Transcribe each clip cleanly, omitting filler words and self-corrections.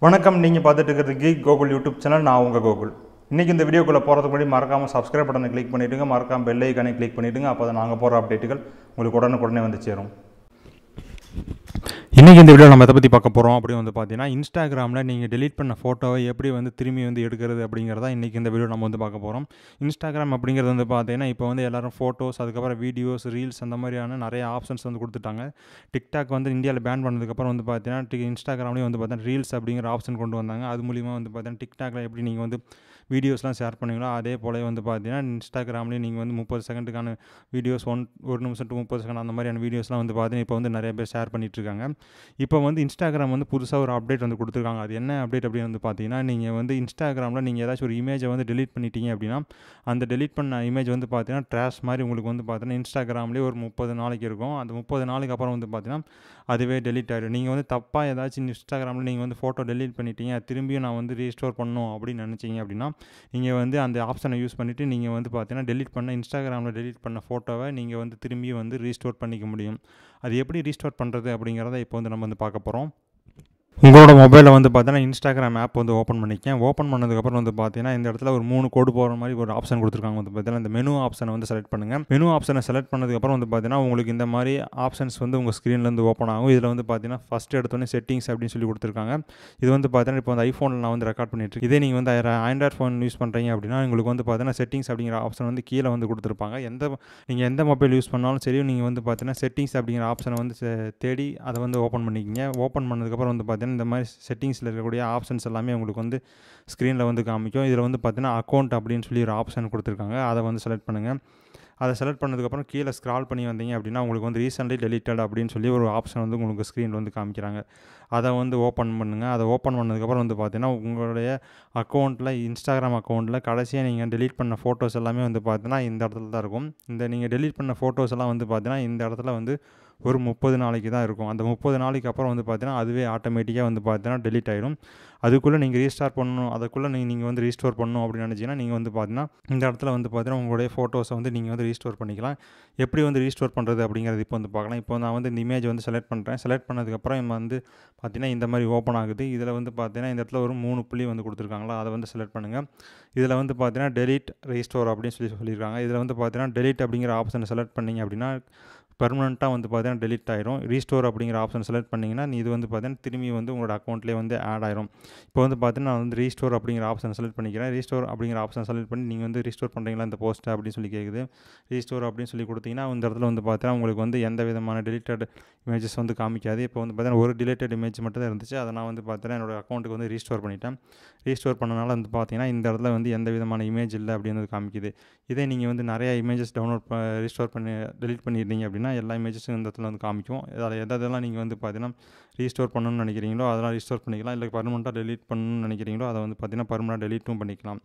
வணக்கம், நீங்கள் பார்த்துட்டு இருக்கிறது Geek Gokul யூடியூப் சேனல். நான் உங்கள் கோகுல். இன்றைக்கி இந்த வீடியோக்குள்ளே போகிறதுக்கு முன்னாடி மறக்காமல் சப்ஸ்கிரைப் பட்டனை கிளிக் பண்ணிவிடுங்க, மறக்காமல் பெல் ஐக்கானை கிளிக் பண்ணிவிடுங்க. அப்போ தான் நாங்கள் போகிற அப்டேட்டுகள் உங்களுக்கு உடனுக்குடனே வந்து சேரும். இன்றைக்கி இந்த வீடியோ நம்ம எதை பற்றி பார்க்க போகிறோம் அப்படின்னு வந்து பார்த்தீங்கன்னா, இன்ஸ்டாகிராமில் நீங்கள் டெலீட் பண்ண ஃபோட்டோவை எப்படி வந்து திரும்பி வந்து எடுக்கிறது அப்படிங்கிறதா இன்றைக்கி இந்த வீடியோ நம்ம வந்து பார்க்க போகிறோம். இன்ஸ்டாகிராம் அப்படிங்கிறது வந்து பார்த்தீங்கன்னா, இப்போ வந்து எல்லோரும் ஃபோட்டோஸ், அதுக்கப்புறம் வீடியோஸ், ரீல்ஸ் அந்த மாதிரியான நிறைய ஆப்ஷன்ஸ் வந்து கொடுத்துட்டாங்க. டிக்டாக் வந்து இந்தியாவில் பேன் பண்ணதுக்கப்புறம் வந்து பார்த்தீங்கன்னா, இன்ஸ்டாகிராம்லேயும் வந்து பார்த்தீங்கன்னா ரீல்ஸ் அப்படிங்கிற ஆப்ஷன் கொண்டு வந்தாங்க. அது மூலிமா வந்து பார்த்தீங்கன்னா டிக்டாக்ல எப்படி நீங்கள் வந்து வீடியோஸ்லாம் ஷேர் பண்ணுவீங்களோ அதே போல வந்து பார்த்தீங்கன்னா இன்ஸ்டாகிராம்லேயும் நீங்கள் வந்து 30 செகண்டுக்கான வீடியோஸ், 1 நிமிஷம் to 30 செகண்ட் அந்த மாதிரியான வீடியோஸ்லாம் வந்து பார்த்தீங்கன்னா இப்போ வந்து நிறைய பேர் ஷேர் பண்ணிகிட்ருக்காங்க. இப்போ வந்து இன்ஸ்டாகிராம் வந்து புதுசாக ஒரு அப்டேட் வந்து கொடுத்துருக்காங்க. அது என்ன அப்டேட் அப்படின்னு வந்து பார்த்தீங்கன்னா, நீங்கள் வந்து இன்ஸ்டாகிராமில் நீங்கள் ஏதாச்சும் ஒரு இமேஜை வந்து டெலீட் பண்ணிட்டீங்க அப்படின்னா, அந்த டெலீட் பண்ண இமேஜ் வந்து பார்த்தீங்கன்னா ட்ராஷ் மாதிரி உங்களுக்கு வந்து பார்த்தீங்கன்னா இன்ஸ்டாகிராம்லேயே ஒரு 30 நாளைக்கு இருக்கும். அந்த 30 நாளைக்கு அப்புறம் வந்து பார்த்தீங்கன்னா அதுவே டெலீட் ஆகிடும். நீங்கள் வந்து தப்பாக ஏதாச்சும் இன்ஸ்டாகிராமில் நீங்கள் வந்து ஃபோட்டோ டெலீட் பண்ணிட்டீங்க, திரும்பியும் நான் வந்து ரீஸ்டோர் பண்ணணும் அப்படின்னு நினச்சிங்க அப்படின்னா, நீங்கள் வந்து அந்த ஆப்ஷனை யூஸ் பண்ணிவிட்டு நீங்கள் வந்து பார்த்தீங்கன்னா டெலீட் பண்ண இன்ஸ்டாகிராமில் டெலீட் பண்ண ஃபோட்டோவை நீங்கள் வந்து திரும்பியும் வந்து ரீஸ்டோர் பண்ணிக்க முடியும். அது எப்படி ரீஸ்டோர் பண்ணுறது அப்படிங்கிறத இப்போ வந்து நம்ம வந்து பார்க்க போகிறோம். உங்களோட மொபைலில் வந்து பார்த்தீங்கன்னா இன்ஸ்டாகிராம் ஆப் வந்து ஓப்பன் பண்ணிக்கேன். ஓப்பன் பண்ணதுக்கப்புறம் வந்து பார்த்தீங்கன்னா இந்த இடத்துல ஒரு 3 கோடு போகிற மாதிரி ஒரு ஆப்ஷன் கொடுத்துருக்காங்க. வந்து பார்த்தீங்கன்னா இந்த மெனு ஆப்ஷனை வந்து செலக்ட் பண்ணுங்கள். மெனு ஆப்ஷனை செலக்ட் பண்ணதுக்கப்புறம் வந்து பார்த்தீங்கன்னா உங்களுக்கு இந்த மாதிரி ஆப்ஷன்ஸ் வந்து உங்கள் ஸ்க்ரீன்லேருந்து ஓப்பன் ஆகும். இதில் வந்து பார்த்தீங்கன்னா ஃபஸ்ட் எடுத்தோடனே செட்டிங்ஸ் அப்படின்னு சொல்லி கொடுத்துருக்காங்க. இது வந்து பார்த்தீங்கன்னா இப்போ வந்து ஐஃபோனில் நான் வந்து ரெக்கார்ட் பண்ணிட்டு இருக்கேன். இதே நீங்கள் வந்து ஆண்ட்ராய்ட் ஃபோன் யூஸ் பண்ணுறீங்க அப்படின்னா உங்களுக்கு வந்து பார்த்தீங்கன்னா செட்டிங்ஸ் அப்படிங்கிற ஆப்ஷன் வந்து கீழே வந்து கொடுத்துருப்பாங்க. நீங்கள் எந்த மொபைல் யூஸ் பண்ணாலும் சரி, நீங்கள் வந்து பார்த்தீங்கன்னா செட்டிங்ஸ் அப்படிங்கிற ஆப்ஷனை வந்து தேடி அதை வந்து ஓப்பன் பண்ணிக்கிங்க. ஓப்பன் பண்ணதுக்கப்புறம் வந்து பார்த்தீங்கன்னா இந்த மாதிரி செட்டிங்ஸில் இருக்கக்கூடிய ஆப்ஷன்ஸ் எல்லாமே உங்களுக்கு வந்து ஸ்க்ரீனில் வந்து காமிக்கும். இதில் வந்து பார்த்தீங்கன்னா அக்கௌண்ட் அப்படின்னு சொல்லி ஒரு ஆப்ஷன் கொடுத்துருக்காங்க. அதை வந்து செலக்ட் பண்ணுங்கள். அதை செலக்ட் பண்ணதுக்கப்புறம் கீழே ஸ்க்ரால் பண்ணி வந்தீங்க அப்படின்னா உங்களுக்கு வந்து ரீசென்ட்லி டெலீட்டட் அப்படின்னு சொல்லி ஒரு ஆப்ஷன் வந்து உங்களுக்கு ஸ்க்ரீனில் வந்து காமிக்கிறாங்க. அதை வந்து ஓப்பன் பண்ணுங்கள். அதை ஓப்பன் பண்ணதுக்கப்புறம் வந்து பார்த்தீங்கன்னா உங்களுடைய அக்கௌண்ட்டில், இன்ஸ்டாகிராம் அக்கௌண்ட்டில் கடைசியாக நீங்கள் டெலீட் பண்ண ஃபோட்டோஸ் எல்லாமே வந்து பார்த்தீங்கன்னா இந்த இடத்துல தான் இருக்கும். இந்த நீங்கள் டெலீட் பண்ண ஃபோட்டோஸ் எல்லாம் வந்து பார்த்தீங்கன்னா இந்த இடத்துல வந்து ஒரு 30 நாளைக்கு தான் இருக்கும். அந்த 30 நாளைக்கு அப்புறம் வந்து பார்த்தீங்கன்னா அதுவே ஆட்டோமேட்டிக்காக வந்து பார்த்தீங்கன்னா டெலீட் ஆகிடும். அதுக்குள்ளே நீங்கள் ரீஸ்டார்ட் பண்ணணும், அதுக்குள்ளே நீங்கள் வந்து ரீஸ்டோர் பண்ணணும் அப்படின்னு நினச்சிங்கன்னா நீங்கள் வந்து பார்த்தீங்கன்னா இந்த இடத்துல வந்து பார்த்தீங்கன்னா உங்களுடைய ஃபோட்டோஸை வந்து நீங்கள் வந்து ரீஸ்டோர் பண்ணிக்கலாம். எப்படி வந்து ரீஸ்டோர் பண்ணுறது அப்படிங்கிறது இப்போ வந்து பார்க்கலாம். இப்போ நான் வந்து இந்த இமேஜ் வந்து செலக்ட் பண்ணுறேன். செலக்ட் பண்ணதுக்கப்புறம் நம்ம வந்து பார்த்தீங்கன்னா இந்த மாதிரி ஓப்பன் ஆகுது. இதில் வந்து பார்த்தீங்கன்னா இந்த இடத்துல ஒரு 3 புள்ளி வந்து கொடுத்துருக்காங்களா, அதை வந்து செலக்ட் பண்ணுங்கள். இதில் வந்து பார்த்தீங்கன்னா டெலீட் ரீஸ்டோர் அப்படின்னு சொல்லியிருக்காங்க. இதில் வந்து பார்த்தீங்கன்னா டெலீட் அப்படிங்கிற ஆப்ஷனை செலக்ட் பண்ணிங்க அப்படின்னா பெர்மனெண்ட்டாக வந்து பார்த்தீங்கன்னா டெலீட் ஆயிரும். ரீஸ்டோர் அப்படிங்கிற ஆப்ஷன் செலக்ட் பண்ணிங்கன்னா இது வந்து பார்த்தீங்கன்னா திரும்பி வந்து உங்களோட அக்கௌண்ட்லேயே வந்து ஆட் ஆயிரும். இப்போ வந்து பார்த்தீங்கன்னா நான் வந்து ரீஸ்டோர் அப்படிங்கிற ஆப்ஷன் செலக்ட் பண்ணிக்கிறேன். ரீஸ்டோர் அப்படிங்கிற ஆப்ஷன் செலக்ட் பண்ணி நீங்கள் வந்து ரீஸ்டோர் பண்ணுறீங்களா இந்த போஸ்ட் அப்படின்னு சொல்லி கேட்குது. ரீஸ்டோர் அப்படின்னு சொல்லி கொடுத்தீங்கன்னா இந்த இடத்துல வந்து பார்த்தீங்கன்னா உங்களுக்கு வந்து எந்த விதமான டெலிட்டட் இமேஜஸ் வந்து காமிக்காது. இப்போ வந்து பார்த்தீங்கன்னா ஒரு டிலேட்டட் இமேஜ் மட்டும் தான் இருந்துச்சு. அதை நான் வந்து பார்த்தீங்கன்னா என்னோடய அக்கௌண்ட்டுக்கு வந்து ரீஸ்டோர் பண்ணிட்டேன். ரீஸ்டோர் பண்ணனால வந்து பார்த்தீங்கன்னா இந்த இடத்துல வந்து எந்த விதமான இமேஜ் இல்லை அப்படின்னு காமிக்குது. இதே நீங்கள் வந்து நிறையா இமேஜஸ் ரீஸ்டோர் பண்ணி டெலீட் பண்ணியிருந்தீங்க அப்படின்னா எல்லா இமேஜஸும் இந்த இடத்துல வந்து காமிக்கும். அதில் எதெல்லாம் நீங்கள் வந்து பார்த்தீங்கன்னா ரீஸ்டோர் பண்ணணும்னு நினைக்கிறீங்களோ அதெல்லாம் ரீஸ்டோர் பண்ணிக்கலாம். இல்லை பர்மனெண்ட்டாக டெலீட் பண்ணணும்னு நினைக்கிறீங்களோ அதை வந்து பார்த்தீங்கன்னா பர்மனெண்ட்டாக டெலீட்டும் பண்ணிக்கலாம்.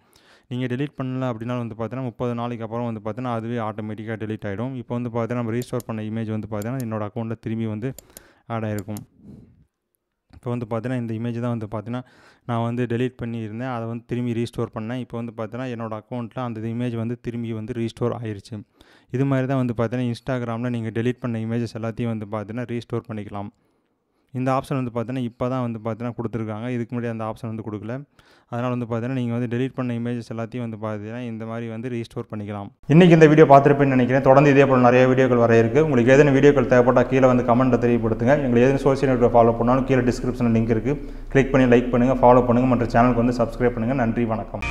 நீங்கள் டெலீட் பண்ணல அப்படின்னா வந்து பார்த்தீங்கன்னா 30 நாளைக்கு அப்புறம் வந்து பார்த்தீங்கன்னா அதுவே ஆட்டோமேட்டிக்காக டெலீட் ஆகிடும். இப்போ வந்து பார்த்தீங்கன்னா நம்ம ரீஸ்டோர் பண்ண இமேஜ் வந்து பார்த்தீங்கன்னா என்னோடய அக்கௌண்ட்டில் திரும்பி வந்து ஆட் ஆகிருக்கும். இப்போ வந்து பார்த்தீங்கன்னா இந்த இமேஜ் தான் வந்து பார்த்தீங்கன்னா நான் வந்து டெலீட் பண்ணியிருந்தேன். அதை வந்து திரும்பி ரீஸ்டோர் பண்ணேன். இப்போ வந்து பார்த்தீங்கன்னா என்னோடய அக்கௌண்ட்டில் அந்த இமேஜ் வந்து திரும்பி வந்து ரீஸ்டோர் ஆயிடுச்சு. இது மாதிரி தான் வந்து பார்த்தீங்கன்னா இன்ஸ்டாகிராமில் நீங்கள் டெலீட் பண்ண இமேஜஸ் எல்லாத்தையும் வந்து பார்த்தீங்கன்னா ரீஸ்டோர் பண்ணிக்கலாம். இந்த ஆப்ஷன் வந்து பார்த்தீங்கன்னா இப்போ தான் வந்து பார்த்தீங்கன்னா கொடுத்துருக்காங்க. இதுக்கு முன்னாடி அந்த ஆப்ஷன் வந்து கொடுக்கல. அதனால் வந்து பார்த்தீங்கன்னா நீங்கள் வந்து டெலீட் பண்ண இமேஜஸ் எல்லாத்தையும் வந்து பார்த்தீங்கன்னா இந்த மாதிரி வந்து ரீஸ்டோர் பண்ணிக்கலாம். இன்றைக்கி இந்த வீடியோ பார்த்துருப்பேன்னு நினைக்கிறேன். தொடர்ந்து இதே போல் நிறைய வீடியோக்கள் வர இருக்குது. உங்களுக்கு ஏதேனும் வீடியோக்கள் தேவைப்பட்டால் கீழே வந்து கமெண்ட்டில் தெரியப்படுத்துங்க. எங்களுக்கு எதுவும் சோசியல் மீடியா ஃபாலோ பண்ணாலும் கீழே டிஸ்கிரிப்ஷனில் லிங்க் இருக்குது. கிளிக் பண்ணி லைக் பண்ணுங்கள், ஃபாலோ பண்ணுங்கள், மற்ற சேனலுக்கு வந்து சப்ஸ்கிரைப் பண்ணுங்கள். நன்றி, வணக்கம்.